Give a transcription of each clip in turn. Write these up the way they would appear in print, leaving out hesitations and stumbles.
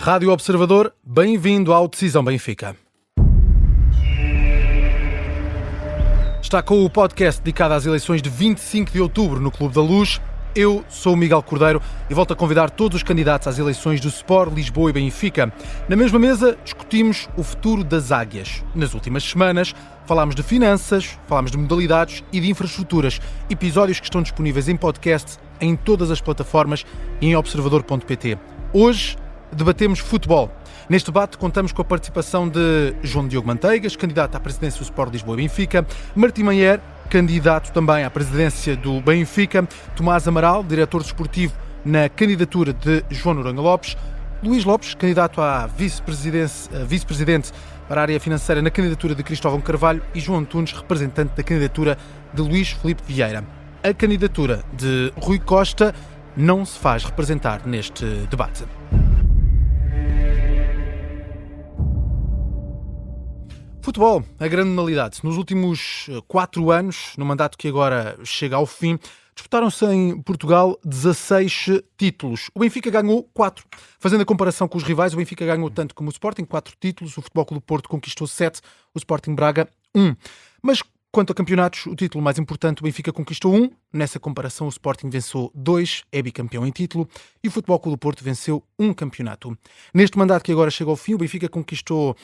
Rádio Observador, bem-vindo ao Decisão Benfica. Está com o podcast dedicado às eleições de 25 de outubro no Clube da Luz. Eu sou o Miguel Cordeiro e volto a convidar todos os candidatos às eleições do Sport, Lisboa e Benfica. Na mesma mesa discutimos o futuro das águias. Nas últimas semanas falámos de finanças, falámos de modalidades e de infraestruturas. Episódios que estão disponíveis em podcast em todas as plataformas e em observador.pt. Hoje debatemos futebol. Neste debate contamos com a participação de João Diogo Manteigas, candidato à presidência do Sport Lisboa e Benfica, Martim Maier, candidato também à presidência do Benfica, Tomás Amaral, diretor desportivo na candidatura de João Noronha Lopes, Luís Lopes, candidato à vice-presidente para a área financeira na candidatura de Cristóvão Carvalho e João Antunes, representante da candidatura de Luís Filipe Vieira. A candidatura de Rui Costa não se faz representar neste debate. Futebol, a grande modalidade. Nos últimos 4 anos, no mandato que agora chega ao fim, disputaram-se em Portugal 16 títulos. O Benfica ganhou 4. Fazendo a comparação com os rivais, o Benfica ganhou tanto como o Sporting, 4 títulos. O Futebol Clube do Porto conquistou 7, o Sporting Braga 1. Mas quanto a campeonatos, o título mais importante, o Benfica conquistou 1. Nessa comparação, o Sporting venceu 2, é bicampeão em título, e o Futebol Clube do Porto venceu 1 campeonato. Neste mandato que agora chega ao fim, o Benfica conquistou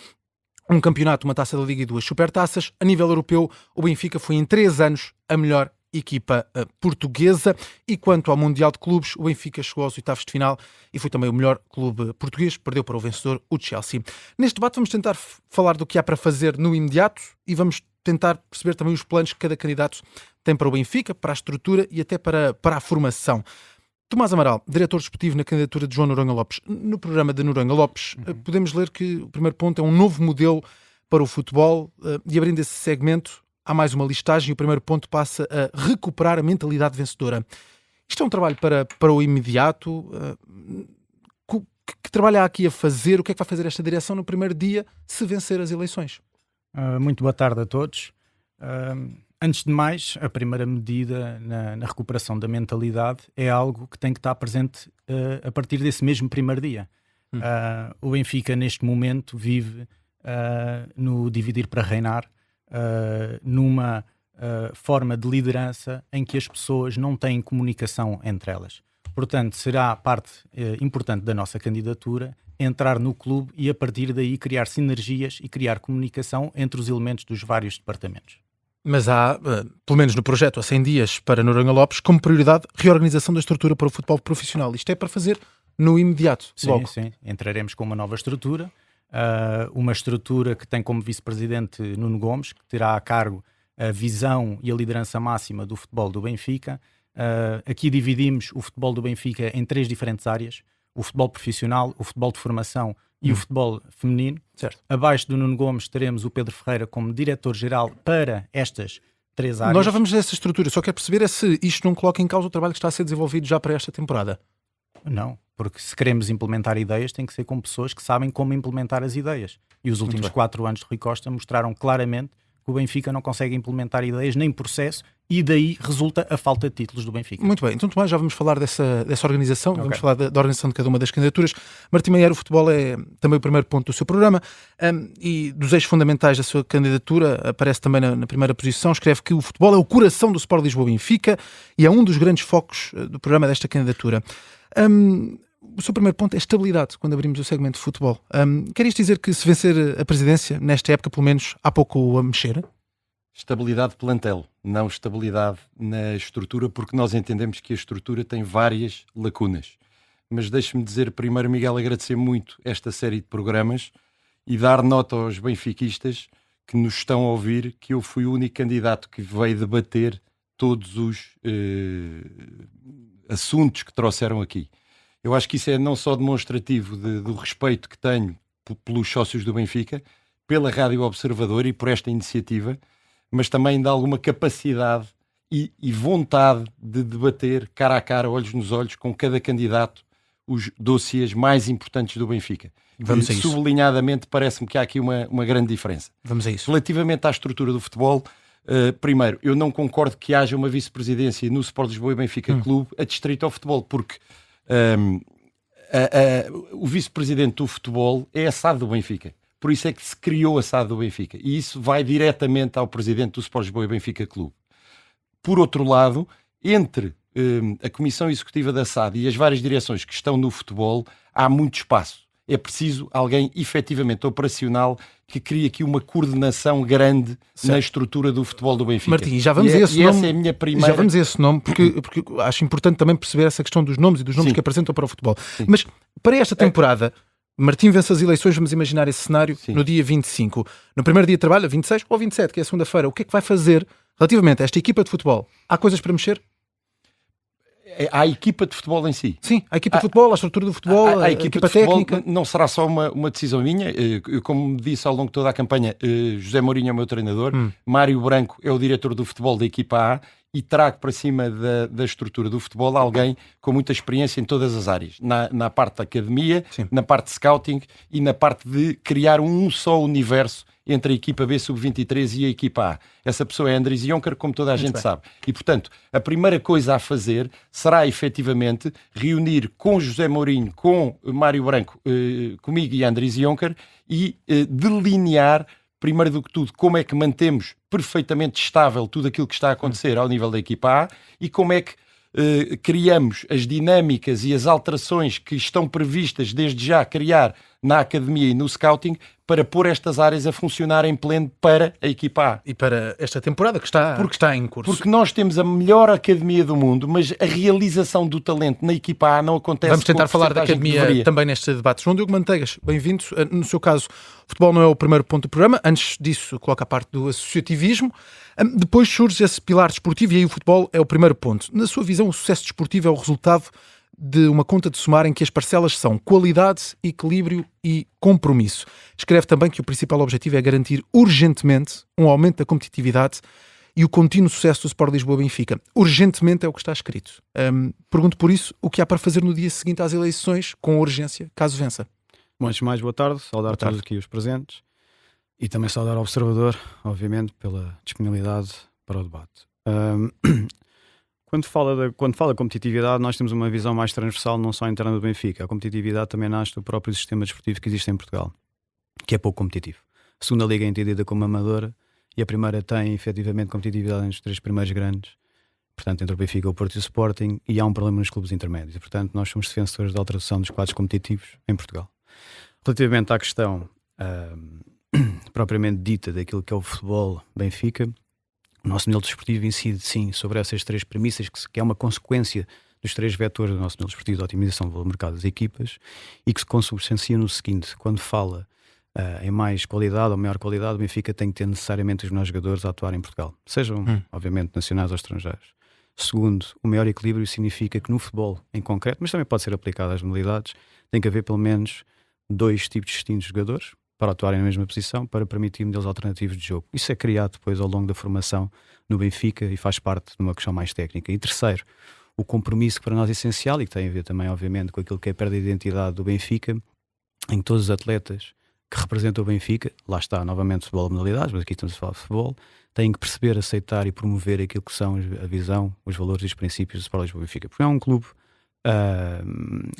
um campeonato, uma taça da Liga e 2 supertaças. A nível europeu, o Benfica foi em 3 anos a melhor equipa portuguesa. E quanto ao Mundial de Clubes, o Benfica chegou aos oitavos de final e foi também o melhor clube português. Perdeu para o vencedor, o Chelsea. Neste debate vamos tentar falar do que há para fazer no imediato e vamos tentar perceber também os planos que cada candidato tem para o Benfica, para a estrutura e até para a formação. Tomás Amaral, diretor desportivo na candidatura de João Noronha Lopes. No programa de Noronha Lopes, podemos ler que o primeiro ponto é um novo modelo para o futebol e abrindo esse segmento, há mais uma listagem e o primeiro ponto passa a recuperar a mentalidade vencedora. Isto é um trabalho para o imediato. Que trabalho há aqui a fazer? O que é que vai fazer esta direção no primeiro dia se vencer as eleições? Muito boa tarde a todos. Antes de mais, a primeira medida na recuperação da mentalidade é algo que tem que estar presente a partir desse mesmo primeiro dia. O Benfica, neste momento, vive no dividir para reinar, numa forma de liderança em que as pessoas não têm comunicação entre elas. Portanto, será parte importante da nossa candidatura entrar no clube e, a partir daí, criar sinergias e criar comunicação entre os elementos dos vários departamentos. Mas há, pelo menos no projeto a 100 dias para Noronha Lopes, como prioridade, reorganização da estrutura para o futebol profissional. Isto é para fazer no imediato, logo. Sim. Entraremos com uma nova estrutura, uma estrutura que tem como vice-presidente Nuno Gomes, que terá a cargo a visão e a liderança máxima do futebol do Benfica. Aqui dividimos o futebol do Benfica em 3 diferentes áreas: o futebol profissional, o futebol de formação e o futebol feminino. Certo. Abaixo do Nuno Gomes teremos o Pedro Ferreira como diretor-geral para estas 3 áreas. Nós já vamos nessa estrutura, só quero perceber se isto não coloca em causa o trabalho que está a ser desenvolvido já para esta temporada. Não, porque se queremos implementar ideias tem que ser com pessoas que sabem como implementar as ideias. E os últimos 4 anos de Rui Costa mostraram claramente que o Benfica não consegue implementar ideias nem processo e daí resulta a falta de títulos do Benfica. Muito bem, então Tomás, já vamos falar dessa organização, vamos falar da organização de cada uma das candidaturas. Martim Maier, o futebol é também o primeiro ponto do seu programa e dos eixos fundamentais da sua candidatura, aparece também na primeira posição, escreve que o futebol é o coração do Sport Lisboa e Benfica e é um dos grandes focos do programa desta candidatura. O seu primeiro ponto é estabilidade, quando abrimos o segmento de futebol. Quer isto dizer que se vencer a presidência, nesta época pelo menos, há pouco a mexer? Estabilidade de plantel, não estabilidade na estrutura, porque nós entendemos que a estrutura tem várias lacunas. Mas deixe-me dizer primeiro, Miguel, agradecer muito esta série de programas e dar nota aos benfiquistas que nos estão a ouvir que eu fui o único candidato que veio debater todos os assuntos que trouxeram aqui. Eu acho que isso é não só demonstrativo do respeito que tenho pelos sócios do Benfica, pela Rádio Observador e por esta iniciativa, mas também de alguma capacidade e vontade de debater cara a cara, olhos nos olhos, com cada candidato os dossiês mais importantes do Benfica. Vamos a isso. Sublinhadamente, parece-me que há aqui uma grande diferença. Vamos a isso. Relativamente à estrutura do futebol, primeiro, eu não concordo que haja uma vice-presidência no Sport Lisboa e Benfica Clube a distrito ao futebol, porque O vice-presidente do futebol é a SAD do Benfica. Por isso é que se criou a SAD do Benfica. E isso vai diretamente ao presidente do Sport Lisboa e Benfica Clube. Por outro lado, entre a Comissão Executiva da SAD e as várias direções que estão no futebol, há muito espaço. É preciso alguém efetivamente operacional que crie aqui uma coordenação grande na estrutura do futebol do Benfica. Martim, já vamos a esse nome. Essa é a minha primeira... Já vamos a esse nome, porque acho importante também perceber essa questão dos nomes e dos nomes Sim. que apresentam para o futebol. Sim. Mas para esta temporada, Martim vence as eleições, vamos imaginar esse cenário, Sim. no dia 25. No primeiro dia de trabalho, 26 ou 27, que é a segunda-feira, o que é que vai fazer relativamente a esta equipa de futebol? Há coisas para mexer? À equipa de futebol em si. Sim, a equipa de futebol, a estrutura do futebol, a equipa de futebol técnica. não será só uma decisão minha. Eu, como disse ao longo de toda a campanha, José Mourinho é o meu treinador, Mário Branco é o diretor do futebol da equipa A, e trago para cima da estrutura do futebol alguém com muita experiência em todas as áreas. Na parte da academia, Sim. na parte de scouting e na parte de criar um só universo entre a equipa B sub-23 e a equipa A. Essa pessoa é Andries Jonker, como toda a gente sabe. E, portanto, a primeira coisa a fazer será, efetivamente, reunir com José Mourinho, com Mário Branco, comigo e Andries Jonker, e delinear, primeiro do que tudo, como é que mantemos perfeitamente estável tudo aquilo que está a acontecer ao nível da equipa A e como é que criamos as dinâmicas e as alterações que estão previstas desde já criar na academia e no scouting para pôr estas áreas a funcionar em pleno para a equipa A. E para esta temporada que está em curso. Porque nós temos a melhor academia do mundo, mas a realização do talento na equipa A não acontece. Vamos tentar falar da academia também neste debate. João Diogo Manteigas, bem-vindo. No seu caso, o futebol não é o primeiro ponto do programa. Antes disso, coloca a parte do associativismo. Depois surge esse pilar desportivo e aí o futebol é o primeiro ponto. Na sua visão, o sucesso desportivo é o resultado de uma conta de somar em que as parcelas são qualidade, equilíbrio e compromisso. Escreve também que o principal objetivo é garantir urgentemente um aumento da competitividade e o contínuo sucesso do Sport Lisboa-Benfica. Urgentemente é o que está escrito. Pergunto por isso o que há para fazer no dia seguinte às eleições, com urgência, caso vença. Bom, antes de mais, boa tarde. Saudar a todos aqui os presentes e também saudar ao observador, obviamente, pela disponibilidade para o debate. Quando fala de competitividade, nós temos uma visão mais transversal, não só interna do Benfica. A competitividade também nasce do próprio sistema desportivo que existe em Portugal, que é pouco competitivo. A segunda liga é entendida como amadora e a primeira tem, efetivamente, competitividade entre os três primeiros grandes, portanto, entre o Benfica, o Porto e o Sporting, e há um problema nos clubes intermédios. E, portanto, nós somos defensores da alteração dos quadros competitivos em Portugal. Relativamente à questão propriamente dita daquilo que é o futebol Benfica, o nosso modelo desportivo incide, sim, sobre essas três premissas, que é uma consequência dos três vetores do nosso modelo desportivo de otimização do valor de mercado das equipas e que se consubstancia no seguinte: quando fala em mais qualidade ou maior qualidade, o Benfica tem que ter necessariamente os melhores jogadores a atuar em Portugal, sejam, obviamente, nacionais ou estrangeiros. Segundo, o maior equilíbrio significa que no futebol, em concreto, mas também pode ser aplicado às modalidades, tem que haver pelo menos dois tipos distintos de jogadores para atuarem na mesma posição, para permitir modelos alternativos de jogo. Isso é criado depois ao longo da formação no Benfica e faz parte de uma questão mais técnica. E terceiro, o compromisso que para nós é essencial e que tem a ver também, obviamente, com aquilo que é a perda de identidade do Benfica, em que todos os atletas que representam o Benfica, lá está novamente futebol e modalidades, mas aqui estamos a falar de futebol, têm que perceber, aceitar e promover aquilo que são a visão, os valores e os princípios do Sport Lisboa Benfica. Porque é um clube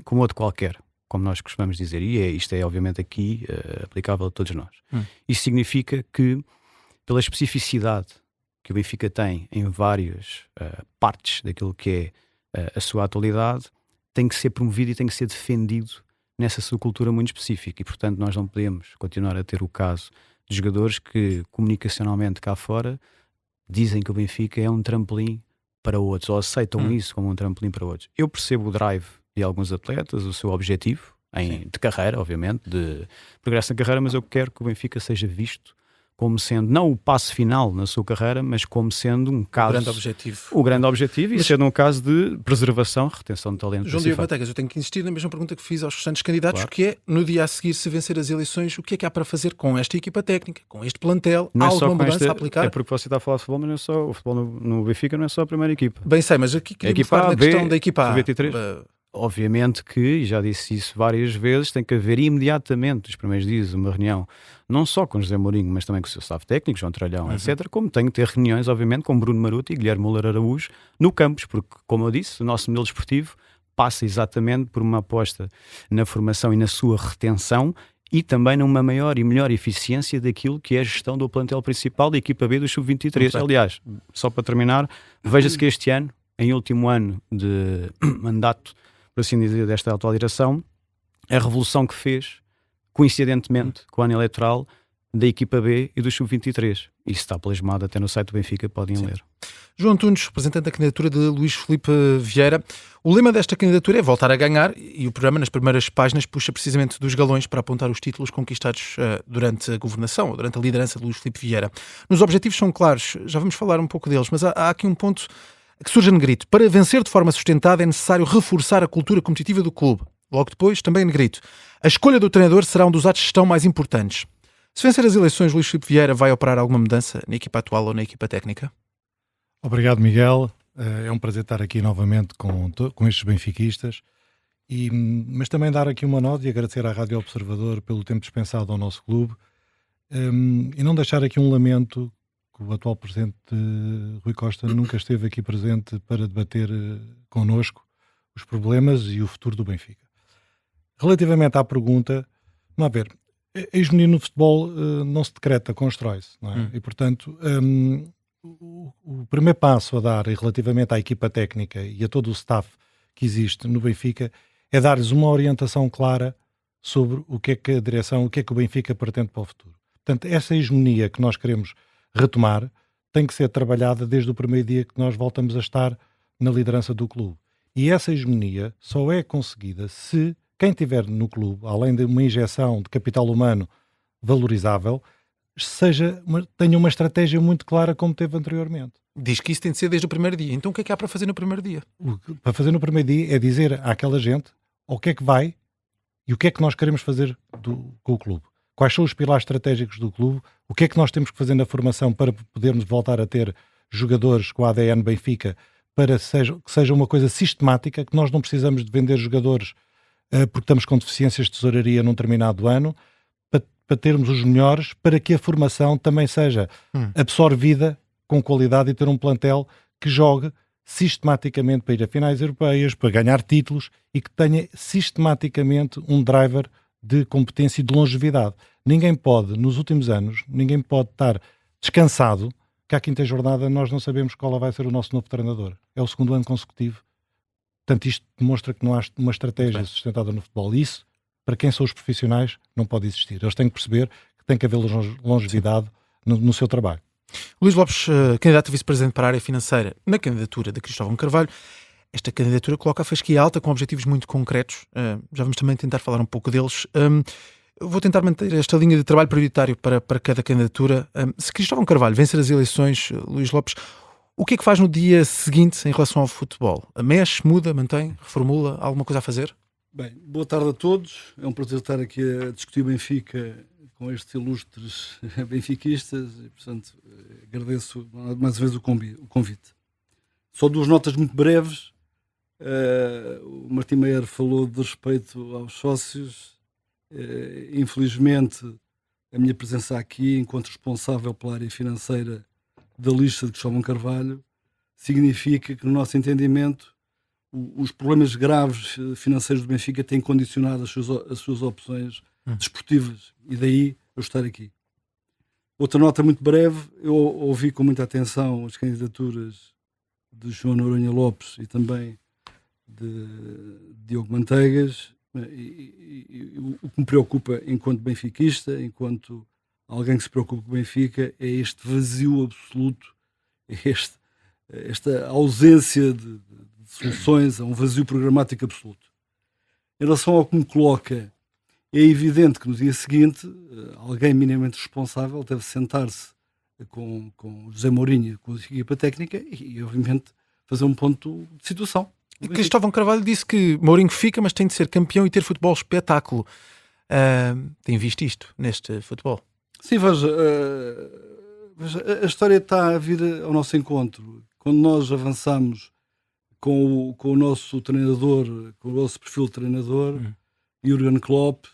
como outro qualquer, como nós costumamos dizer, e isto é obviamente aqui aplicável a todos nós. Isso significa que, pela especificidade que o Benfica tem em várias partes daquilo que é a sua atualidade, tem que ser promovido e tem que ser defendido nessa subcultura muito específica. E, portanto, nós não podemos continuar a ter o caso de jogadores que, comunicacionalmente cá fora, dizem que o Benfica é um trampolim para outros, ou aceitam isso como um trampolim para outros. Eu percebo o drive de alguns atletas, o seu objetivo de carreira, obviamente, de progresso na carreira, mas eu quero que o Benfica seja visto como sendo, não o passo final na sua carreira, mas como sendo um caso... O grande objetivo e sendo um caso de preservação, retenção de talento. João Diogo Manteigas, eu tenho que insistir na mesma pergunta que fiz aos restantes candidatos, claro, que é, no dia a seguir, se vencer as eleições, o que é que há para fazer com esta equipa técnica, com este plantel? Há alguma mudança a aplicar? É porque você está a falar de futebol, mas não é só, o futebol no Benfica não é só a primeira equipa. Bem sei, mas aqui queria falar da questão da equipa A. 23. Obviamente que, e já disse isso várias vezes, tem que haver imediatamente, nos primeiros dias, uma reunião, não só com José Mourinho, mas também com o seu staff técnico, João Tralhão, etc., como tem que ter reuniões, obviamente, com Bruno Maruto e Guilherme Muller Araújo no campus, porque, como eu disse, o nosso modelo desportivo passa exatamente por uma aposta na formação e na sua retenção, e também numa maior e melhor eficiência daquilo que é a gestão do plantel principal da equipa B do Sub-23. Aliás, só para terminar, veja-se que este ano, em último ano de mandato, por assim dizer, desta atual direção, a revolução que fez, coincidentemente com o ano eleitoral, da equipa B e do Sub-23. Isso está plasmado até no site do Benfica, podem ler. João Antunes, representante da candidatura de Luís Filipe Vieira. O lema desta candidatura é voltar a ganhar, e o programa, nas primeiras páginas, puxa precisamente dos galões para apontar os títulos conquistados durante a governação, ou durante a liderança de Luís Filipe Vieira. Nos objetivos são claros, já vamos falar um pouco deles, mas há aqui um ponto que surge a negrito. Para vencer de forma sustentada é necessário reforçar a cultura competitiva do clube. Logo depois, também a negrito. A escolha do treinador será um dos atos de gestão mais importantes. Se vencer as eleições, Luís Filipe Vieira vai operar alguma mudança na equipa atual ou na equipa técnica? Obrigado, Miguel. É um prazer estar aqui novamente com estes benfiquistas, mas também dar aqui uma nota e agradecer à Rádio Observador pelo tempo dispensado ao nosso clube, e não deixar aqui um lamento que o atual presidente Rui Costa nunca esteve aqui presente para debater connosco os problemas e o futuro do Benfica. Relativamente à pergunta, vamos ver, ex-menino no futebol não se decreta, constrói-se, não é? E portanto, o primeiro passo a dar relativamente à equipa técnica e a todo o staff que existe no Benfica é dar-lhes uma orientação clara sobre o que é que a direção, o que é que o Benfica pretende para o futuro. Portanto, essa hegemonia que nós queremos retomar tem que ser trabalhada desde o primeiro dia que nós voltamos a estar na liderança do clube. E essa hegemonia só é conseguida se quem estiver no clube, além de uma injeção de capital humano valorizável, tenha uma estratégia muito clara como teve anteriormente. Diz que isso tem de ser desde o primeiro dia. Então o que é que há para fazer no primeiro dia? Para fazer no primeiro dia é dizer àquela gente o que é que vai e o que é que nós queremos fazer com o clube. Quais são os pilares estratégicos do clube, o que é que nós temos que fazer na formação para podermos voltar a ter jogadores com a ADN Benfica, para que seja uma coisa sistemática, que nós não precisamos de vender jogadores porque estamos com deficiências de tesouraria num determinado ano, para termos os melhores, para que a formação também seja absorvida com qualidade e ter um plantel que jogue sistematicamente para ir a finais europeias, para ganhar títulos e que tenha sistematicamente um driver de competência e de longevidade. Ninguém pode, nos últimos anos, estar descansado, que à quinta jornada nós não sabemos qual vai ser o nosso novo treinador. É o segundo ano consecutivo. Portanto, isto demonstra que não há uma estratégia sustentada no futebol. E isso, para quem são os profissionais, não pode existir. Eles têm que perceber que tem que haver longevidade no seu trabalho. Luís Lopes, candidato a vice-presidente para a área financeira na candidatura de Cristóvão Carvalho. Esta candidatura coloca a fasquia alta com objetivos muito concretos. Já vamos também tentar falar um pouco deles. Vou tentar manter esta linha de trabalho prioritário para cada candidatura. Se Cristóvão Carvalho vencer as eleições, Luís Lopes, o que é que faz no dia seguinte em relação ao futebol? Mexe, muda, mantém, reformula? Há alguma coisa a fazer? Bem, boa tarde a todos. É um prazer estar aqui a discutir o Benfica com estes ilustres benfiquistas e, portanto, agradeço mais uma vez o convite. Só duas notas muito breves. O Martim Meier falou de respeito aos sócios. Infelizmente, a minha presença aqui, enquanto responsável pela área financeira da lista de Cristóvão Carvalho, significa que, no nosso entendimento, os problemas graves financeiros do Benfica têm condicionado as suas opções desportivas, e daí eu estar aqui. Outra nota muito breve: eu ouvi com muita atenção as candidaturas de João Noronha Lopes e também de Diogo Manteigas, e o que me preocupa enquanto benfiquista, enquanto alguém que se preocupa com o Benfica, é este vazio absoluto, esta ausência de soluções, é um vazio programático absoluto. Em relação ao que me coloca, é evidente que no dia seguinte alguém minimamente responsável deve sentar-se com José Mourinho, com a equipa técnica e obviamente fazer um ponto de situação. E Cristóvão Carvalho disse que Mourinho fica, mas tem de ser campeão e ter futebol espetáculo. Tem visto isto neste futebol? Sim, veja, a história está a vir ao nosso encontro. Quando nós avançamos com o nosso treinador, com o nosso perfil de treinador, Jürgen Klopp,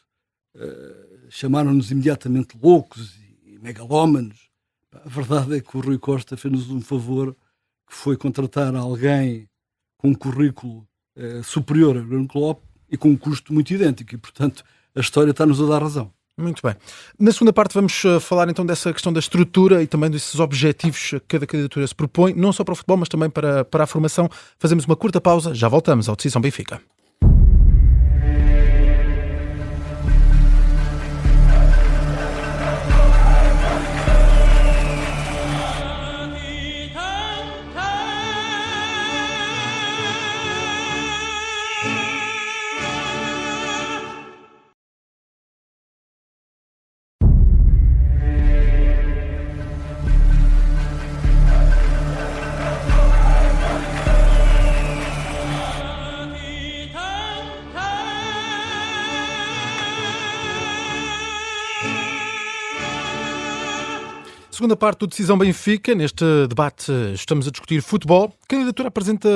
chamaram-nos imediatamente loucos e megalómanos. A verdade é que o Rui Costa fez-nos um favor, que foi contratar alguém com um currículo superior a Jurgen Klopp e com um custo muito idêntico. E, portanto, a história está-nos a dar razão. Muito bem. Na segunda parte vamos falar então dessa questão da estrutura e também desses objetivos que cada candidatura se propõe, não só para o futebol, mas também para a formação. Fazemos uma curta pausa, já voltamos ao Decisão Benfica. Segunda parte do Decisão Benfica. Neste debate estamos a discutir futebol. A candidatura apresenta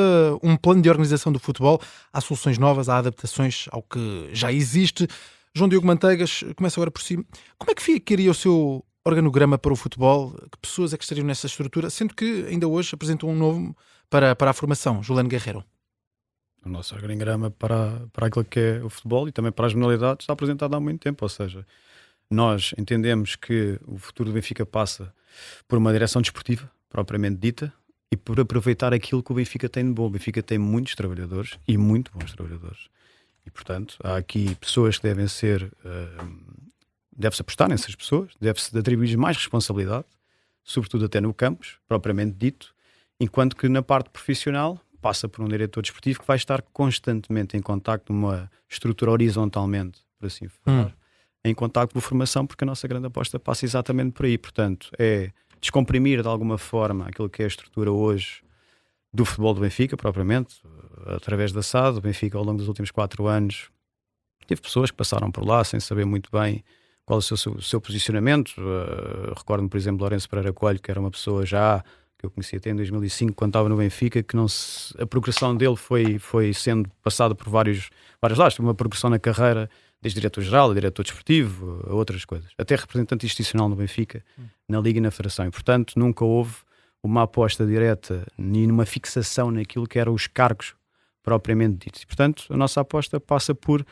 um plano de organização do futebol. Há soluções novas, há adaptações ao que já existe. João Diogo Manteigas, começa agora por si. Como é que ficaria o seu organograma para o futebol? Que pessoas é que estariam nessa estrutura? Sendo que ainda hoje apresentam um novo para a formação, Juliano Guerreiro. O nosso organigrama para aquilo que é o futebol e também para as modalidades está apresentado há muito tempo, ou seja, nós entendemos que o futuro do Benfica passa por uma direção desportiva, propriamente dita, e por aproveitar aquilo que o Benfica tem de bom. O Benfica tem muitos trabalhadores e muito bons trabalhadores. E, portanto, há aqui pessoas que devem ser... deve-se apostar nessas pessoas, deve-se atribuir mais responsabilidade, sobretudo até no campus, propriamente dito, enquanto que na parte profissional passa por um diretor desportivo que vai estar constantemente em contacto numa estrutura horizontalmente, por assim falar, em contacto com a formação, porque a nossa grande aposta passa exatamente por aí. Portanto, é descomprimir de alguma forma aquilo que é a estrutura hoje do futebol do Benfica, propriamente, através da SAD. O Benfica, ao longo dos últimos 4 anos, teve pessoas que passaram por lá sem saber muito bem qual é o seu posicionamento. Recordo-me, por exemplo, Lourenço Pereira Coelho, que era uma pessoa já que eu conheci até em 2005, quando estava no Benfica, que a progressão dele foi sendo passada por vários lados. Uma progressão na carreira, desde diretor-geral a diretor desportivo, a outras coisas. Até representante institucional no Benfica, na Liga e na Federação. E, portanto, nunca houve uma aposta direta nem numa fixação naquilo que eram os cargos propriamente ditos. E, portanto, a nossa aposta passa por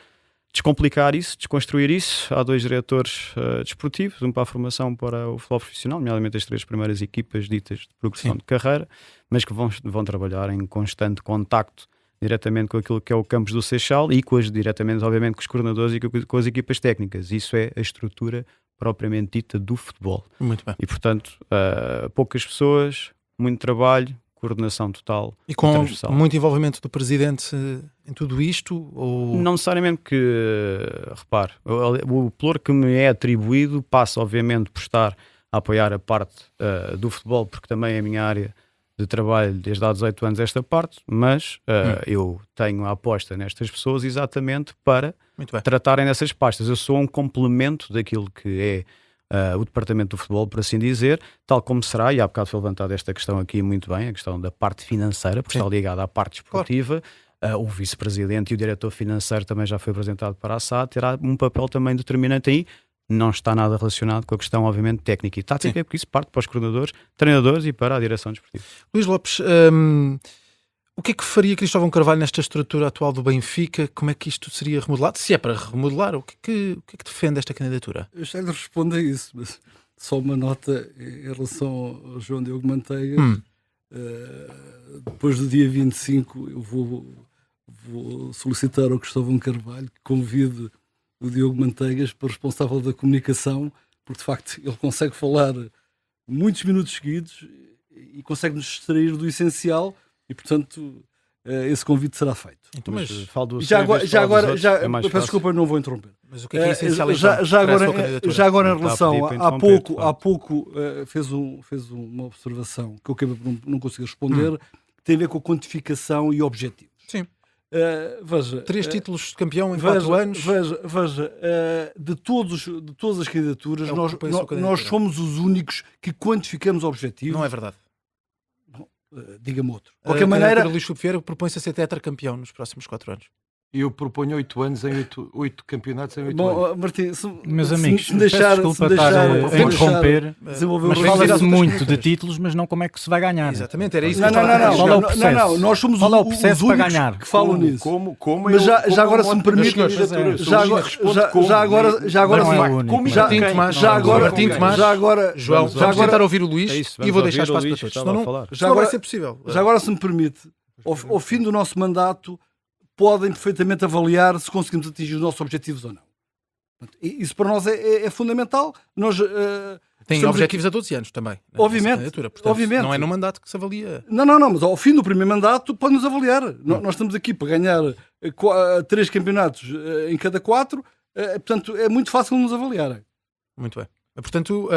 descomplicar isso, desconstruir isso. Há 2 diretores desportivos, um para a formação, para o futebol profissional, nomeadamente as 3 primeiras equipas ditas de progressão de carreira, mas que vão trabalhar em constante contacto diretamente com aquilo que é o campus do Seixal e diretamente, obviamente, com os coordenadores e com as equipas técnicas. Isso é a estrutura propriamente dita do futebol. Muito bem. E, portanto, poucas pessoas, muito trabalho, coordenação total e com transversal. Muito envolvimento do Presidente em tudo isto? Ou... Não necessariamente que, repare, o pluro que me é atribuído passa, obviamente, por estar a apoiar a parte do futebol, porque também é a minha área de trabalho desde há 18 anos esta parte, mas eu tenho a aposta nestas pessoas exatamente para tratarem dessas pastas. Eu sou um complemento daquilo que é o departamento do futebol, por assim dizer, tal como será, e há bocado foi levantada esta questão aqui muito bem, a questão da parte financeira, porque está ligada à parte esportiva. O vice-presidente e o diretor financeiro também já foi apresentado para a SAD, terá um papel também determinante aí. Não está nada relacionado com a questão, obviamente, técnica e tática, porque isso parte para os coordenadores, treinadores e para a direção desportiva. Luís Lopes, o que é que faria Cristóvão Carvalho nesta estrutura atual do Benfica? Como é que isto seria remodelado? Se é para remodelar, o que é que defende esta candidatura? Eu já lhe respondo a isso, mas só uma nota em relação ao João Diogo Manteigas. Depois do dia 25 eu vou solicitar ao Cristóvão Carvalho que convide o Diogo Manteigas para responsável da comunicação, porque de facto ele consegue falar muitos minutos seguidos e consegue nos distrair do essencial e, portanto, esse convite será feito. Então, mas peço desculpa, não vou interromper. Mas o que é essencial? Já agora em relação, há pouco fez uma observação que eu acabei por não conseguir responder, que tem a ver com a quantificação e objetivos. Sim. Veja, 3 títulos de campeão em 4 anos. Veja, de todas as candidaturas, nós somos os únicos que quantificamos objetivos. Não é verdade. Diga-me outro. De qualquer maneira, Luís Filipe Vieira propõe-se a ser tetracampeão nos próximos 4 anos. Eu proponho 8 anos em 8 campeonatos em 8 anos. Bom, Martim, Meus amigos, se me deixar, peço desculpa se me estar deixar, a interromper, desenvolver mas o vamos fala-se outras muito questões. de títulos, mas não como é que se vai ganhar. Exatamente, era isso Não, que eu não, estava a não, dizer. Qual é o não, processo? não, nós somos Qual é o os processo para únicos ganhar? que falam nisso. Como Mas eu- já agora, como se me nas permite, candidaturas, já o agora, Luís responde como, já agora, já agora, Não é sim. o único. como e Martim quem? Tomás, já agora, Martim Tomás, já agora, João, já vamos agora- tentar ouvir o Luís É isso, e vamos vou deixar ouvir o espaço para Luís, todos. estava Senão a não, falar. senão Já não vai agora- ser possível. já agora, se me permite, ao fim do nosso mandato, podem perfeitamente avaliar se conseguimos atingir os nossos objetivos ou não. Portanto, isso para nós é fundamental. Nós Tem estamos objetivos a 12 anos também. Obviamente, Candidatura. Portanto, obviamente. não é no mandato que se avalia. Não, mas ao fim do primeiro mandato podem-nos avaliar. Nós estamos aqui para ganhar 3 campeonatos em cada 4, portanto é muito fácil nos avaliarem. Muito bem. Portanto,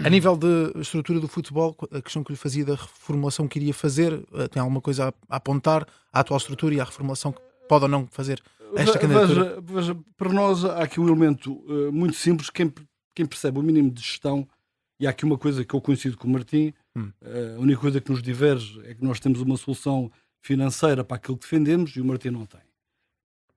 a nível de estrutura do futebol, a questão que lhe fazia da reformulação que iria fazer, tem alguma coisa a apontar à atual estrutura e à reformulação que pode ou não fazer esta candidatura? Veja, para nós há aqui um elemento muito simples. Quem percebe o mínimo de gestão, e há aqui uma coisa que eu coincido com o Martim, a única coisa que nos diverge é que nós temos uma solução financeira para aquilo que defendemos e o Martim não tem.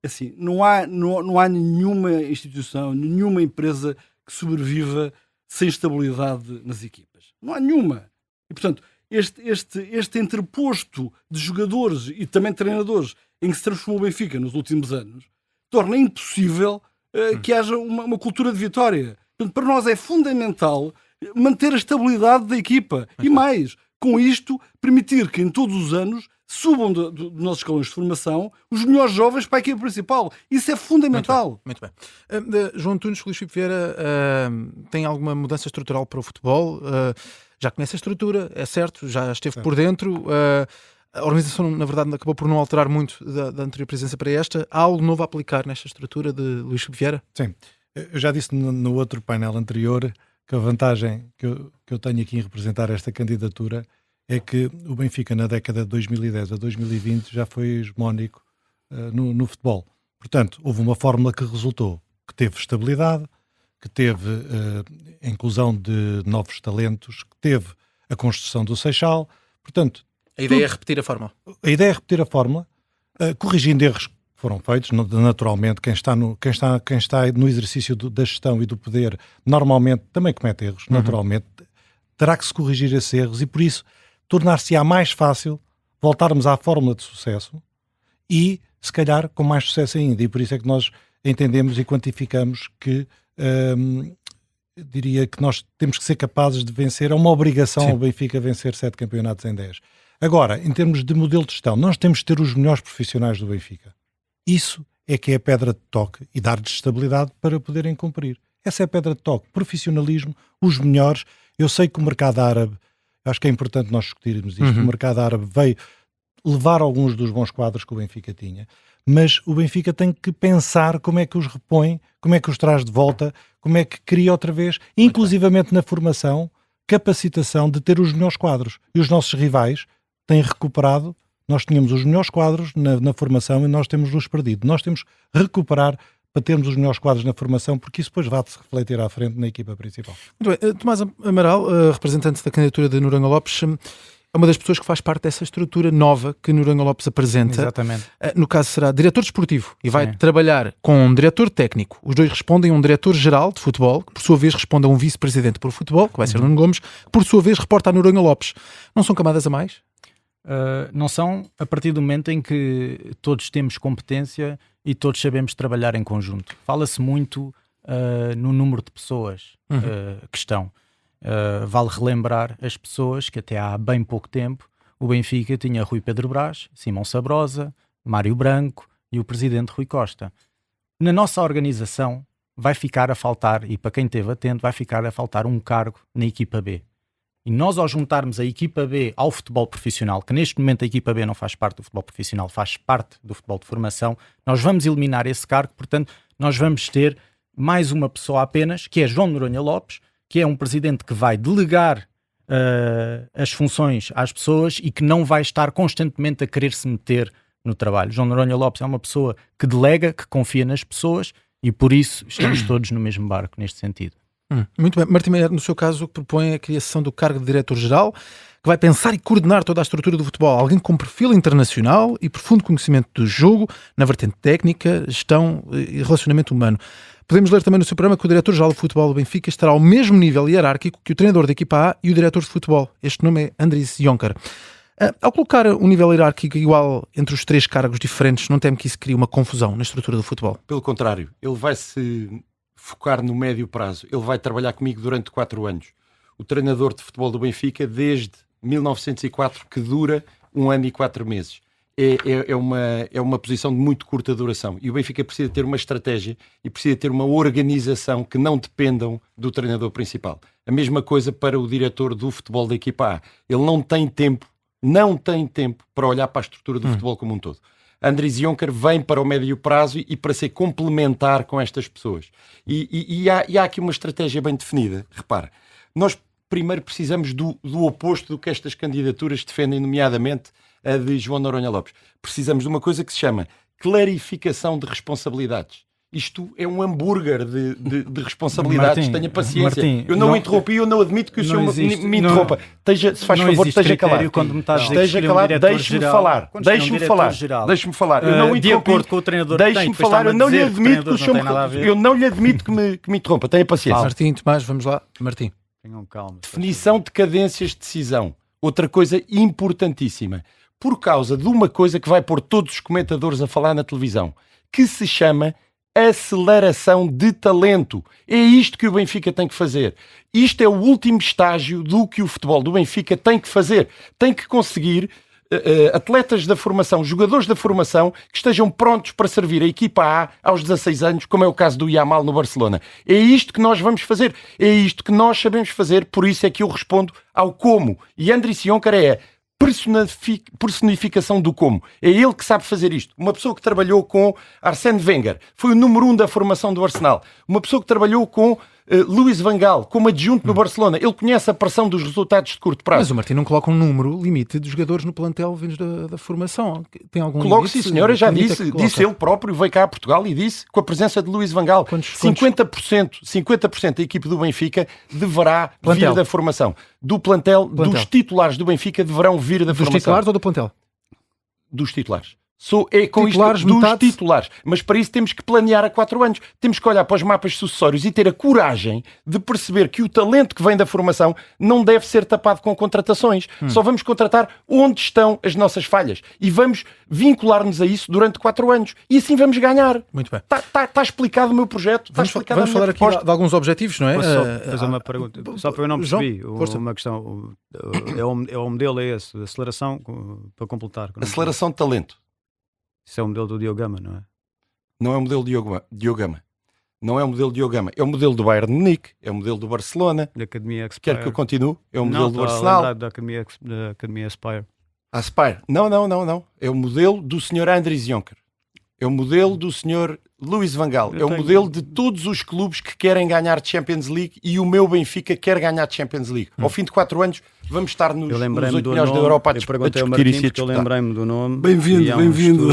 Assim, não há nenhuma instituição, nenhuma empresa que sobreviva sem estabilidade nas equipas. Não há nenhuma. E, portanto, este entreposto de jogadores e também treinadores em que se transformou o Benfica nos últimos anos torna impossível que haja uma cultura de vitória. Portanto, para nós é fundamental manter a estabilidade da equipa. E mais, com isto, permitir que em todos os anos subam dos nossos escalões de formação os melhores jovens para a equipa principal. Isso é fundamental. Muito bem. João Antunes, Luís Filipe Vieira, tem alguma mudança estrutural para o futebol? Já conhece a estrutura, é certo, já esteve por dentro. A organização, na verdade, acabou por não alterar muito da anterior presença para esta. Há algo novo a aplicar nesta estrutura de Luís Filipe Vieira? Sim, eu já disse no outro painel anterior que a vantagem que eu tenho aqui em representar esta candidatura é que o Benfica na década de 2010 a 2020 já foi hegemónico no futebol. Portanto, houve uma fórmula que resultou, que teve estabilidade, que teve a inclusão de novos talentos, que teve a construção do Seixal. Portanto, A ideia é repetir a fórmula. a ideia é repetir a fórmula, corrigindo erros que foram feitos. Naturalmente, quem está no exercício da gestão e do poder normalmente também comete erros, naturalmente. Terá que se corrigir esses erros e, por isso, tornar-se-á mais fácil voltarmos à fórmula de sucesso e, se calhar, com mais sucesso ainda. E por isso é que nós entendemos e quantificamos que diria que nós temos que ser capazes de vencer. É uma obrigação ao Benfica vencer 7 campeonatos em 10. Agora, em termos de modelo de gestão, nós temos de ter os melhores profissionais do Benfica. Isso é que é a pedra de toque e dar-lhes estabilidade para poderem cumprir. Essa é a pedra de toque. Profissionalismo, os melhores. Eu sei que o mercado árabe, acho que é importante nós discutirmos isto, o mercado árabe veio levar alguns dos bons quadros que o Benfica tinha, mas o Benfica tem que pensar como é que os repõe, como é que os traz de volta, como é que cria outra vez, inclusivamente na formação, capacitação de ter os melhores quadros. E os nossos rivais têm recuperado. Nós tínhamos os melhores quadros na formação e nós temos-nos perdido. Nós temos que recuperar para termos os melhores quadros na formação, porque isso depois vai-se refletir à frente na equipa principal. Muito bem. Tomás Amaral, representante da candidatura de Noronha Lopes, é uma das pessoas que faz parte dessa estrutura nova que Noronha Lopes apresenta. Exatamente. No caso será diretor desportivo e vai Sim. trabalhar com um diretor técnico. Os dois respondem a um diretor-geral de futebol, que por sua vez responde a um vice-presidente por futebol, que vai ser Nuno Gomes, que por sua vez reporta a Noronha Lopes. Não são camadas a mais? Não são, a partir do momento em que todos temos competência e todos sabemos trabalhar em conjunto. Fala-se muito no número de pessoas que estão. Vale relembrar as pessoas que até há bem pouco tempo o Benfica tinha Rui Pedro Brás, Simão Sabrosa, Mário Branco e o presidente Rui Costa. Na nossa organização vai ficar a faltar, e para quem esteve atento, vai ficar a faltar um cargo na equipa B. E nós, ao juntarmos a equipa B ao futebol profissional, que neste momento a equipa B não faz parte do futebol profissional, faz parte do futebol de formação, nós vamos eliminar esse cargo. Portanto, nós vamos ter mais uma pessoa apenas, que é João Noronha Lopes, que é um presidente que vai delegar as funções às pessoas e que não vai estar constantemente a querer se meter no trabalho. João Noronha Lopes é uma pessoa que delega, que confia nas pessoas e por isso estamos todos no mesmo barco neste sentido. Muito bem. Martim Meier, no seu caso, o que propõe é a criação do cargo de diretor-geral, que vai pensar e coordenar toda a estrutura do futebol. Alguém com perfil internacional e profundo conhecimento do jogo, na vertente técnica, gestão e relacionamento humano. Podemos ler também no seu programa que o diretor-geral do futebol do Benfica estará ao mesmo nível hierárquico que o treinador da equipa A e o diretor de futebol. Este nome é Andries Jonker. Ao colocar um nível hierárquico igual entre os 3 cargos diferentes, não teme que isso crie uma confusão na estrutura do futebol? Pelo contrário, ele vai se focar no médio prazo. Ele vai trabalhar comigo durante 4 anos. O treinador de futebol do Benfica, desde 1904, que dura 1 ano e 4 meses. É uma posição de muito curta duração. E o Benfica precisa ter uma estratégia e precisa ter uma organização que não dependam do treinador principal. A mesma coisa para o diretor do futebol da equipa A. Ele não tem tempo para olhar para a estrutura do futebol como um todo. Andries Jonker vem para o médio prazo e para ser complementar com estas pessoas. E há aqui uma estratégia bem definida. Repara, nós primeiro precisamos do oposto do que estas candidaturas defendem, nomeadamente a de João Noronha Lopes. Precisamos de uma coisa que se chama clarificação de responsabilidades. Isto é um hambúrguer de responsabilidades. Martim, Tenha paciência. Martim, eu não interrompi, eu não admito que o senhor me interrompa. Se faz favor, esteja calado. Esteja calado, deixe-me falar. Deixe-me falar. Deixe-me falar. Eu não de acordo com o treinador, deixe-me falar. Eu não lhe admito que o senhor me interrompa. Tenha paciência. Martim, Tomás, vamos lá. Martim. Tenham calma. Definição de cadências de decisão. Outra coisa importantíssima. Por causa de uma coisa que vai pôr todos os comentadores a falar na televisão, que se chama aceleração de talento. É isto que o Benfica tem que fazer. Isto é o último estágio do que o futebol do Benfica tem que fazer. Tem que conseguir atletas da formação, jogadores da formação que estejam prontos para servir a equipa A aos 16 anos, como é o caso do Yamal no Barcelona. É isto que nós vamos fazer. É isto que nós sabemos fazer. Por isso é que eu respondo ao como. E Andries Jonker é personificação do como. É ele que sabe fazer isto. Uma pessoa que trabalhou com Arsène Wenger, foi o número 1 da formação do Arsenal. Uma pessoa que trabalhou com Luís Van Gaal, como adjunto no Barcelona. Ele conhece a pressão dos resultados de curto prazo. Mas o Martim não coloca um número limite de jogadores no plantel vindos da formação. Tem algum Coloco, limite? sim, senhora, já disse ele próprio, veio cá a Portugal e disse, com a presença de Luís Van Gaal, 50% da equipe do Benfica deverá vir da formação. Do plantel, dos titulares do Benfica deverão vir da formação. Dos titulares ou do plantel? Dos titulares. É com titulares, isto dos titulares. Mas para isso temos que planear a 4 anos. Temos que olhar para os mapas sucessórios e ter a coragem de perceber que o talento que vem da formação não deve ser tapado com contratações. Só vamos contratar onde estão as nossas falhas. E vamos vincular-nos a isso durante 4 anos. E assim vamos ganhar. Muito bem. Está explicado o meu projeto. Vamos falar aqui de alguns objetivos, não é? Posso só fazer uma pergunta? Só para eu não percebi. Uma questão. É o modelo é esse, aceleração, para completar. Aceleração de talento. Isso é o modelo do Diogo Gama, não é? Não é o modelo de Diogo Gama. Não é o modelo de Diogo Gama. É o modelo do Bayern de Munique. É o modelo do Barcelona. Da Academia Aspire. Quer que eu continue? É o modelo do Arsenal. Da Academia Aspire. Aspire. Não. É o modelo do Sr. Andries Jonker. É o modelo do Sr. Luís Van Gaal. É o modelo de todos os clubes que querem ganhar Champions League e o meu Benfica quer ganhar Champions League. Ao fim de 4 anos vamos estar nos 8 melhores da Europa a discutir isso e a disputar. Eu lembrei-me do nome. Bem-vindo.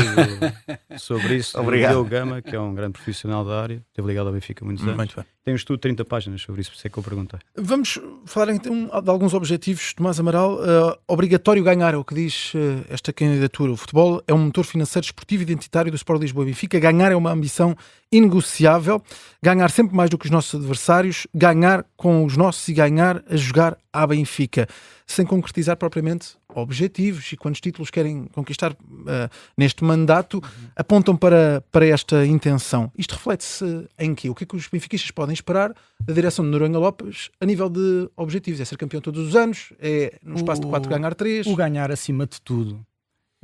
Sobre isso. Obrigado. O Diogo Gama, que é um grande profissional da área, esteve ligado ao Benfica há muitos anos. Muito bem. Tem um estudo de 30 páginas sobre isso, por isso é que eu perguntei. Vamos falar então de alguns objetivos. Tomás Amaral, obrigatório ganhar, é o que diz esta candidatura. O futebol é um motor financeiro, desportivo e identitário do Sport Lisboa e Benfica. Ganhar é uma ambição inegociável. Ganhar sempre mais do que os nossos adversários. Ganhar com os nossos e ganhar a jogar à Benfica. Sem concretizar propriamente objetivos e quantos títulos querem conquistar neste mandato, apontam para esta intenção. Isto reflete-se em quê? O que é que os benfiquistas podem esperar da direção de Noronha Lopes a nível de objetivos? É ser campeão todos os anos? É no espaço de 4 ganhar 3? O ganhar acima de tudo.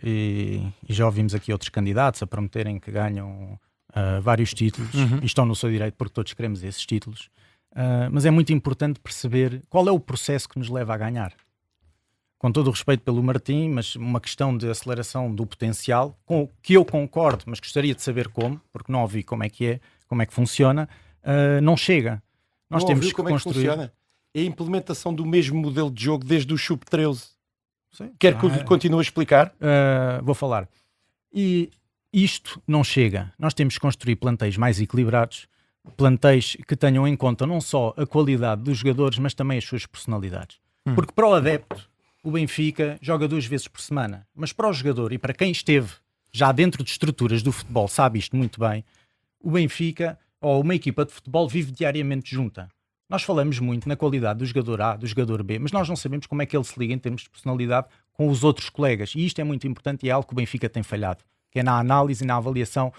E já ouvimos aqui outros candidatos a prometerem que ganham vários títulos e estão no seu direito porque todos queremos esses títulos. Mas é muito importante perceber qual é o processo que nos leva a ganhar. Com todo o respeito pelo Martim, mas uma questão de aceleração do potencial, com que eu concordo, mas gostaria de saber como, porque não ouvi como é que funciona, não chega. Nós não temos que como construir. É que funciona? É a implementação do mesmo modelo de jogo desde o Sub-13. Quer que eu lhe continue a explicar? Vou falar. E isto não chega. Nós temos que construir plantéis mais equilibrados, plantéis que tenham em conta não só a qualidade dos jogadores, mas também as suas personalidades. Porque para o adepto, o Benfica joga 2 vezes por semana, mas para o jogador e para quem esteve já dentro de estruturas do futebol, sabe isto muito bem, o Benfica ou uma equipa de futebol vive diariamente junta. Nós falamos muito na qualidade do jogador A, do jogador B, mas nós não sabemos como é que ele se liga em termos de personalidade com os outros colegas. E isto é muito importante e é algo que o Benfica tem falhado, que é na análise e na avaliação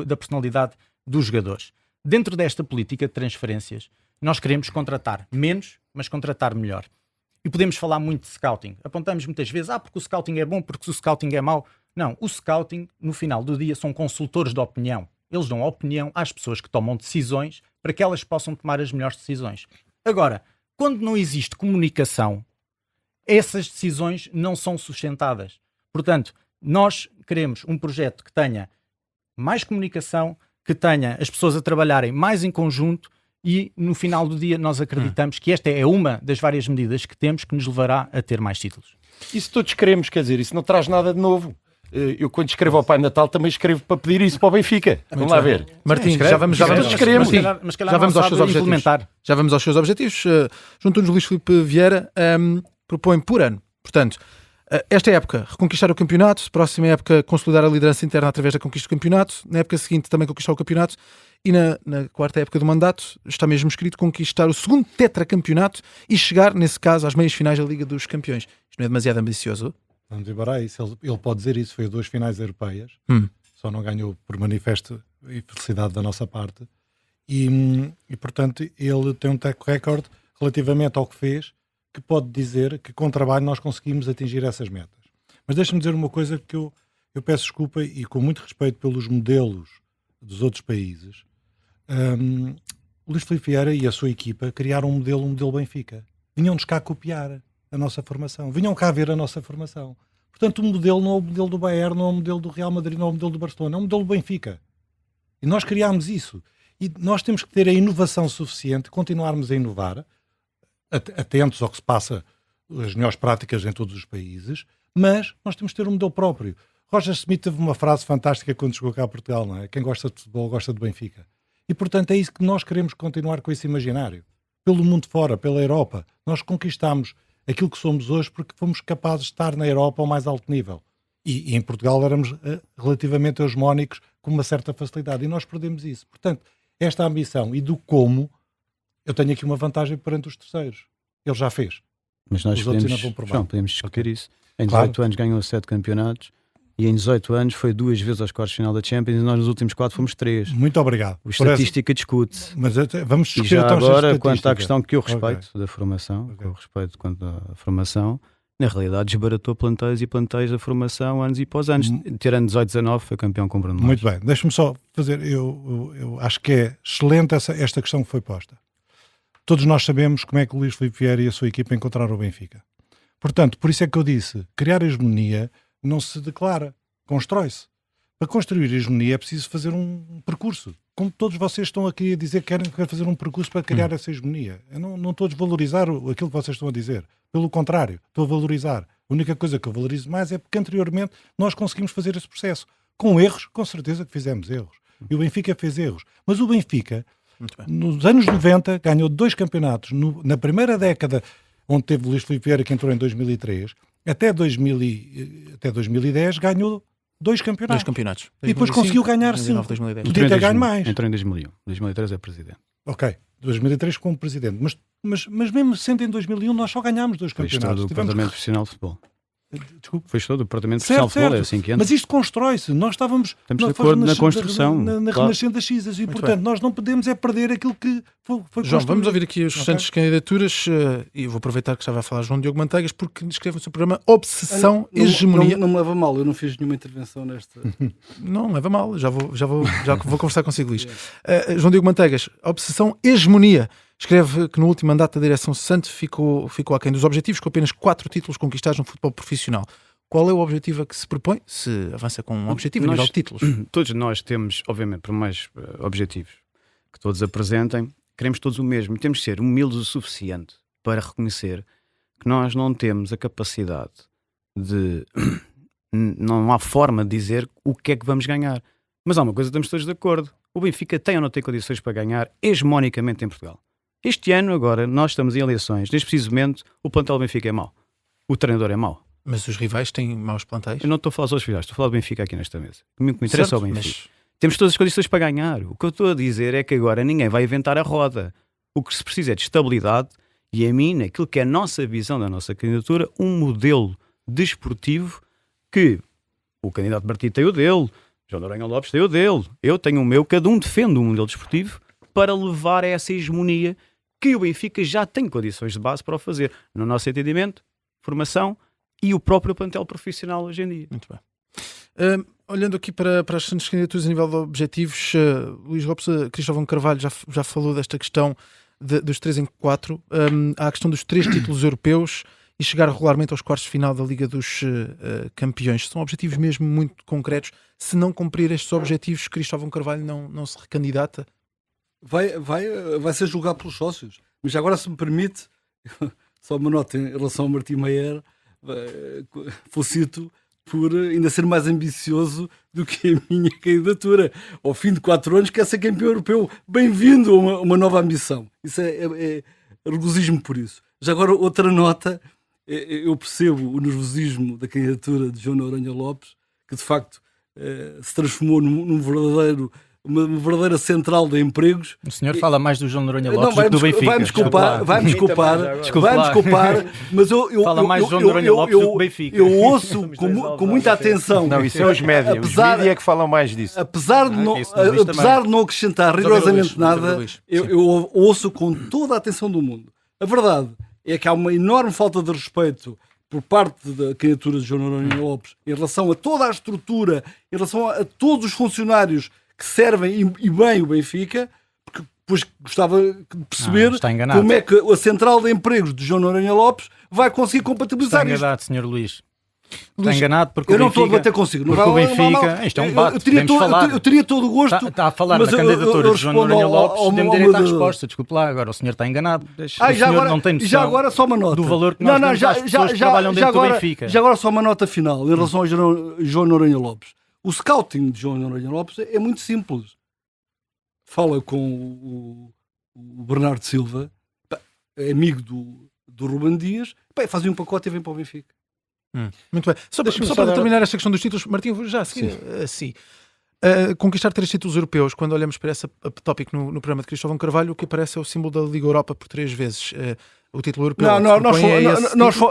da personalidade dos jogadores. Dentro desta política de transferências, nós queremos contratar menos, mas contratar melhor. E podemos falar muito de scouting. Apontamos muitas vezes, porque o scouting é bom, porque o scouting é mau. Não, o scouting, no final do dia, são consultores de opinião. Eles dão opinião às pessoas que tomam decisões para que elas possam tomar as melhores decisões. Agora, quando não existe comunicação, essas decisões não são sustentadas. Portanto, nós queremos um projeto que tenha mais comunicação, que tenha as pessoas a trabalharem mais em conjunto e, no final do dia, nós acreditamos que esta é uma das várias medidas que temos que nos levará a ter mais títulos. Isso todos queremos, quer dizer, isso não traz nada de novo. Eu, quando escrevo ao Pai Natal, também escrevo para pedir isso para o Benfica. Vamos lá ver. Martim, já vamos aos seus objetivos. Já vamos aos seus objetivos. Junto-nos Luís Filipe Vieira propõe por ano. Portanto, esta época, reconquistar o campeonato. Próxima época, consolidar a liderança interna através da conquista do campeonato. Na época seguinte, também conquistar o campeonato. E na quarta época do mandato, está mesmo escrito conquistar o segundo tetracampeonato e chegar, nesse caso, às meias finais da Liga dos Campeões. Isto não é demasiado ambicioso? Vamos embora a isso. Ele pode dizer isso. Foi a 2 finais europeias. Só não ganhou por manifesto e felicidade da nossa parte. E portanto, ele tem um track record relativamente ao que fez, que pode dizer que com trabalho nós conseguimos atingir essas metas. Mas deixa-me dizer uma coisa que eu peço desculpa e com muito respeito pelos modelos dos outros países. O Luís Filipe Vieira e a sua equipa criaram um modelo Benfica. Vinham-nos cá copiar a nossa formação. Vinham cá ver a nossa formação. Portanto, o modelo não é o modelo do Bayern, não é o modelo do Real Madrid, não é o modelo do Barcelona, é o modelo do Benfica. E nós criámos isso. E nós temos que ter a inovação suficiente, continuarmos a inovar, atentos ao que se passa, as melhores práticas em todos os países, mas nós temos que ter um modelo próprio. Roger Smith teve uma frase fantástica quando chegou cá a Portugal, não é? Quem gosta de futebol gosta de Benfica. E, portanto, é isso que nós queremos continuar com esse imaginário. Pelo mundo fora, pela Europa. Nós conquistamos aquilo que somos hoje porque fomos capazes de estar na Europa ao mais alto nível. E em Portugal éramos relativamente hegemónicos com uma certa facilidade. E nós perdemos isso. Portanto, esta ambição e do como, eu tenho aqui uma vantagem perante os terceiros. Ele já fez. Mas nós podemos discutir isso. Em 18 anos ganhou 7 campeonatos e em 18 anos foi 2 vezes aos quartos de final da Champions e nós nos últimos 4 fomos 3. Muito obrigado. A estatística discute. Mas vamos discutir e já então agora, quanto à questão que eu respeito da formação, que eu respeito quanto à formação, na realidade desbaratou plantéis e plantéis da formação anos e pós anos. Tirando 18, 19 foi campeão com Bruno Lage. Muito bem, deixa-me só fazer, eu acho que é excelente esta questão que foi posta. Todos nós sabemos como é que o Luís Filipe Vieira e a sua equipa encontraram o Benfica. Portanto, por isso é que eu disse, criar a hegemonia não se declara, constrói-se. Para construir a hegemonia é preciso fazer um percurso. Como todos vocês estão aqui a dizer que querem fazer um percurso para criar essa hegemonia. Eu não estou a desvalorizar aquilo que vocês estão a dizer. Pelo contrário, estou a valorizar. A única coisa que eu valorizo mais é porque anteriormente nós conseguimos fazer esse processo. Com erros, com certeza que fizemos erros. E o Benfica fez erros. Mas o Benfica, nos anos 90, ganhou 2 campeonatos. Na primeira década, onde teve o Luís Filipe Vieira, que entrou em 2003, até 2010 ganhou 2 campeonatos. 2 campeonatos. E depois conseguiu ganhar 5. Podia ter ganho mais. Entrou em 2001. 2003 é presidente. Ok, 2003 como presidente. Mas mesmo sendo em 2001 nós só ganhámos 2 Foi campeonatos. do Departamento Profissional de Futebol. Desculpe. Foi todo o Departamento Profissional de Futebol, é assim que entra. Mas isto constrói-se. Nós estamos de acordo na construção. Na renascença das cisas. E, portanto, nós não podemos perder aquilo que foi João, construído. vamos ouvir aqui os restantes candidaturas e vou aproveitar que estava a falar João Diogo Manteigas porque escreve no seu programa Obsessão Hegemonia. Não me leva mal, eu não fiz nenhuma intervenção nesta. Não leva mal, já vou conversar consigo, Luís. João Diogo Manteigas, Obsessão Hegemonia. Escreve que no último mandato da direção Sante ficou aquém dos objetivos, com apenas 4 títulos conquistados no futebol profissional. Qual é o objetivo a que se propõe? Se avança com um objetivo a nível de títulos? Todos nós temos, obviamente, por mais objetivos que todos apresentem, queremos todos o mesmo. Temos de ser humildes o suficiente para reconhecer que nós não temos a capacidade de... não há forma de dizer o que é que vamos ganhar. Mas há uma coisa que estamos todos de acordo. O Benfica tem ou não tem condições para ganhar hegemonicamente em Portugal? Este ano, agora, nós estamos em eleições. Neste preciso momento, o plantel do Benfica é mau. O treinador é mau. Mas os rivais têm maus plantéis? Eu não estou a falar só dos rivais, estou a falar do Benfica aqui nesta mesa. O que me interessa Certo, é o Benfica. mas Temos todas as condições para ganhar. O que eu estou a dizer é que agora ninguém vai inventar a roda. O que se precisa é de estabilidade e, a mim, naquilo que é a nossa visão da nossa candidatura, um modelo desportivo que o candidato Martins tem o dele, João Noronha Lopes tem o dele, eu tenho o meu, cada um defende um modelo desportivo para levar a essa hegemonia que o Benfica já tem condições de base para o fazer. No nosso entendimento, formação e o próprio plantel profissional hoje em dia. Muito bem. Olhando aqui para as restantes candidaturas a nível de objetivos, Luís Lopes, Cristóvão Carvalho já falou desta questão dos 3 em 4. Há a questão dos 3 títulos europeus e chegar regularmente aos quartos de final da Liga dos Campeões. São objetivos mesmo muito concretos. Se não cumprir estes objetivos, Cristóvão Carvalho não se recandidata? Vai ser julgado pelos sócios. Mas agora, se me permite, só uma nota em relação ao Martim Meier, felicito por ainda ser mais ambicioso do que a minha candidatura. Ao fim de 4 anos quer ser campeão europeu. Bem-vindo a uma nova ambição. Isso é regozijo-me por isso. Já agora, outra nota, eu percebo o nervosismo da candidatura de João Noronha Lopes, que de facto se transformou uma verdadeira central de empregos. O senhor fala mais do João Noronha Lopes do que do Benfica. Vai-me desculpar, mas fala mais do João Noronha Lopes do que do Benfica. Eu ouço com muita atenção. Não, isso é os médios. Os médios é que falam mais disso. Apesar de não acrescentar rigorosamente nada, eu ouço com toda a atenção do mundo. A verdade é que há uma enorme falta de respeito por parte da candidatura de João Noronha Lopes em relação a toda a estrutura, em relação a todos os funcionários que servem e bem o Benfica, porque depois gostava de perceber como é que a central de empregos de João Noronha Lopes vai conseguir compatibilizar isto. Está enganado, Sr. Luís. Está enganado porque eu não estou a debater consigo. Porque o Benfica, isto é um debate, eu teria todo o gosto. Está a falar na candidatura de João Noronha Lopes, dê-me direito à resposta. Desculpe lá, agora o senhor está enganado. Não tem noção já agora só uma nota do valor que nós damos às pessoas que trabalham dentro do Benfica. Já agora só uma nota final em relação ao João Noronha Lopes. O scouting de João Noronha Lopes é muito simples. Fala com o Bernardo Silva, é amigo do Ruben Dias, fazem um pacote e vem para o Benfica. Muito bem. Só para terminar esta questão dos títulos, Martim, vou já a seguir assim. Conquistar 3 títulos europeus, quando olhamos para esse tópico no programa de Cristóvão Carvalho, o que aparece é o símbolo da Liga Europa por 3 vezes. O título europeu.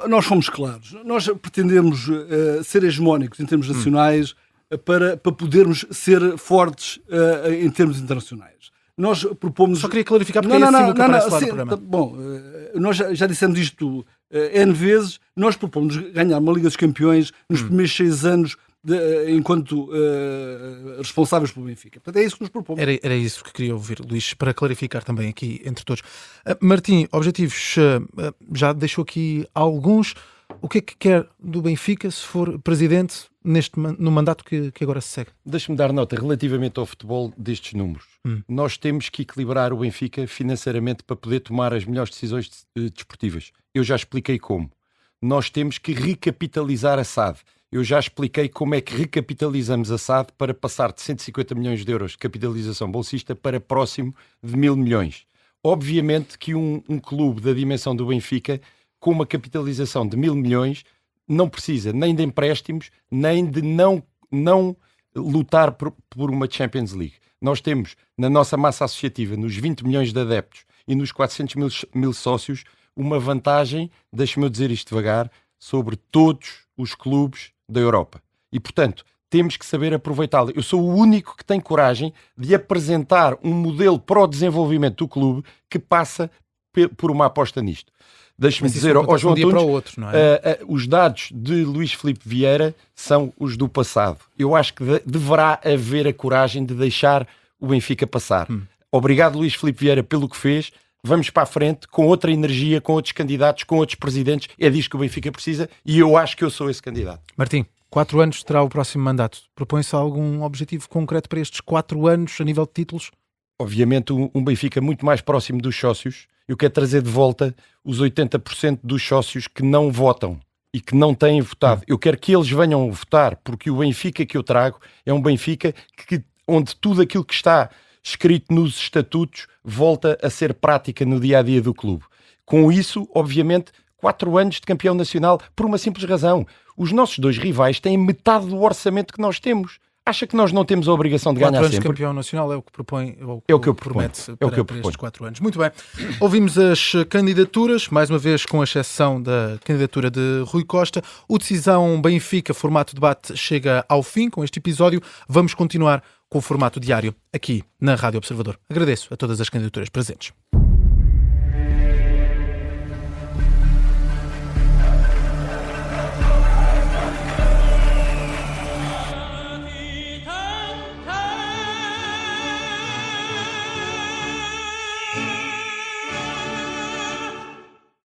Nós fomos claros. Nós pretendemos ser hegemónicos em termos nacionais para podermos ser fortes em termos internacionais. Nós propomos... Só queria clarificar porque é assim o que aparece lá no programa. Bom, nós já dissemos isto N vezes. Nós propomos ganhar uma Liga dos Campeões nos primeiros 6 anos enquanto responsáveis pelo Benfica. Portanto, é isso que nos propomos. Era isso que queria ouvir, Luís, para clarificar também aqui entre todos. Martim, objetivos, já deixou aqui alguns. O que é que quer do Benfica se for presidente no mandato que agora se segue? Deixa-me dar nota relativamente ao futebol destes números. Nós temos que equilibrar o Benfica financeiramente para poder tomar as melhores decisões desportivas. Eu já expliquei como. Nós temos que recapitalizar a SAD. Eu já expliquei como é que recapitalizamos a SAD para passar de 150 milhões de euros de capitalização bolsista para próximo de 1.000 milhões. Obviamente que um clube da dimensão do Benfica, com uma capitalização de 1.000 milhões, não precisa nem de empréstimos, nem de não lutar por uma Champions League. Nós temos, na nossa massa associativa, nos 20 milhões de adeptos e nos 400 mil sócios, uma vantagem, deixe-me dizer isto devagar, sobre todos os clubes da Europa. E, portanto, temos que saber aproveitá-la. Eu sou o único que tem coragem de apresentar um modelo para o desenvolvimento do clube que passa por uma aposta nisto. Deixe-me dizer ao João Antunes, os dados de Luís Filipe Vieira são os do passado. Eu acho que deverá haver a coragem de deixar o Benfica passar. Obrigado, Luís Filipe Vieira, pelo que fez. Vamos para a frente com outra energia, com outros candidatos, com outros presidentes. É disso que o Benfica precisa e eu acho que eu sou esse candidato. Martim, 4 anos terá o próximo mandato. Propõe-se algum objetivo concreto para estes 4 anos a nível de títulos? Obviamente um Benfica muito mais próximo dos sócios. Eu quero trazer de volta os 80% dos sócios que não votam e que não têm votado. Eu quero que eles venham votar, porque o Benfica que eu trago é um Benfica onde tudo aquilo que está escrito nos estatutos volta a ser prática no dia-a-dia do clube. Com isso, obviamente, 4 anos de campeão nacional por uma simples razão. Os nossos 2 rivais têm metade do orçamento que nós temos. Acha que nós não temos a obrigação de 4 ganhar anos de sempre? campeão nacional é o que propõe, É o que eu proponho. promete É o que eu para proponho. estes 4 anos. Muito bem. Ouvimos as candidaturas, mais uma vez com exceção da candidatura de Rui Costa. O Decisão Benfica, formato debate, chega ao fim com este episódio. Vamos continuar com o formato diário aqui na Rádio Observador. Agradeço a todas as candidaturas presentes.